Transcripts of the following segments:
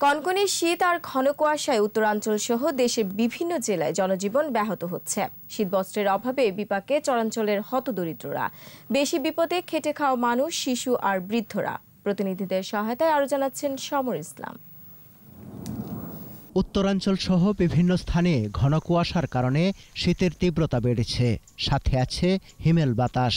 কনকনে শীত আর ঘন কুয়াশায় উত্তরাঞ্চল সহ দেশের বিভিন্ন জেলায় জনজীবন ব্যাহত হচ্ছে। শীতবস্ত্রের অভাবে বিপাকে চরাঞ্চলের হতদরিদ্ররা। বেশি বিপদে খেটে খাওয়া মানুষ, শিশু আর বৃদ্ধরা। প্রতিনিধিদের সহায়তায় আরো জানাচ্ছেন সমর ইসলাম। উত্তরাঞ্চল সহ বিভিন্ন স্থানে ঘন কুয়াশার কারণে শীতের তীব্রতা বেড়েছে, সাথে আছে হিমেল বাতাস।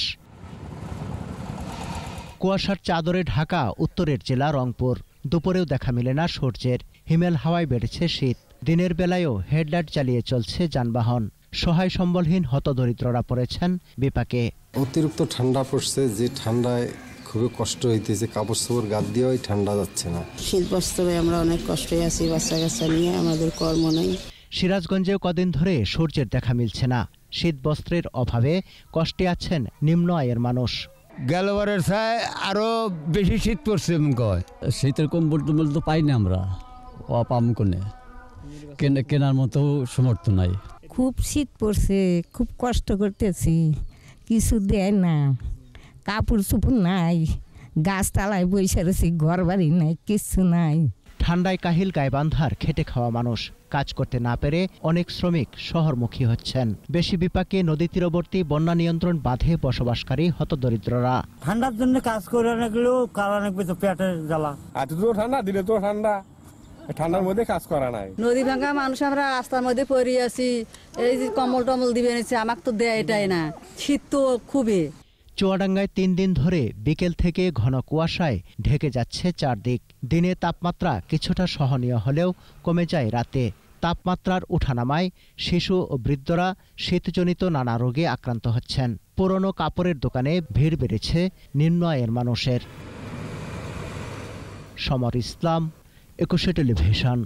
কুয়াশার চাদরে ঢাকা উত্তরের জেলা রংপুর। দুপুরেও দেখা মেলে না সূর্যের। হিমেল হাওয়ায় বেড়েছে শীত। দিনের বেলায়ও হেডলাইট চালিয়ে চলছে যানবাহন। সহায় সম্বলহীন হতদরিদ্ররা পড়েছেন বিপাকে। অতিরিক্ত ঠান্ডা পড়ছে, যে ঠান্ডায় খুবই কষ্ট হইতেছে। কাপড় চোপড় গাদ দিয়েও ঠান্ডা যাচ্ছে না। শীত বাস্তবে আমরা অনেক কষ্টে আছি, বাচ্চা কাচ্চা নিয়ে আমাদের কর্ম নেই। সিরাজগঞ্জেও কদিন ধরে সূর্যের দেখা মিলছে না। শীত বস্ত্রের অভাবে কষ্টে আছেন নিম্ন আয়ের মানুষ। গেলবারের ছায় আরো বেশি শীত পড়ছে। শীতের কম্বল টম্বল তো পাই না আমরা, পাম কোনে কেনার মতো সমর্থ নাই। খুব শীত পড়ছে, খুব কষ্ট করতেছি, কিছু দেয় না, কাপড় চোপড় নাই, গাছতলায় বসে রয়েছি, ঘর বাড়ি নাই, কিছু নাই। ঠান্ডায় কাহিল গাইবান্ধার খেটে খাওয়া মানুষ। কাজ করতে না পেরে অনেক শ্রমিক শহরমুখী হচ্ছেন। বেশি বিপাকে নদী তীরবর্তী বন্যা নিয়ন্ত্রণ বাঁধে বসবাসকারী হতদরিদ্ররা। ঠান্ডার জন্য কাজ করে অনেকগুলো, কারণ পেটের জ্বালা। এত তো ঠান্ডা, দিলে তো ঠান্ডা, ঠান্ডার মধ্যে কাজ করা নাই। নদী ভাঙা মানুষ আমরা রাস্তার মধ্যে পড়ে আছি। এই যে কম্বল টম্বল দিবে নিচ্ছে, আমাকে তো দেয় এটাই না। শীত তো খুবই। চুয়াডাঙ্গায় 3 দিন ধরে বিকেল থেকে ঘন কুয়াশায় ঢেকে যাচ্ছে চারদিক। দিনে তাপমাত্রা কিছুটা সহনীয় হলেও কমে যায় রাতে। তাপমাত্রার ওঠানামায় শিশু ও বৃদ্ধরা শীতজনিত নানা রোগে আক্রান্ত হচ্ছেন। পুরনো কাপড়ের দোকানে ভিড় বেড়েছে নিম্ন আয়ের মানুষের। সমর ইসলাম, 21 টেলিভিশন।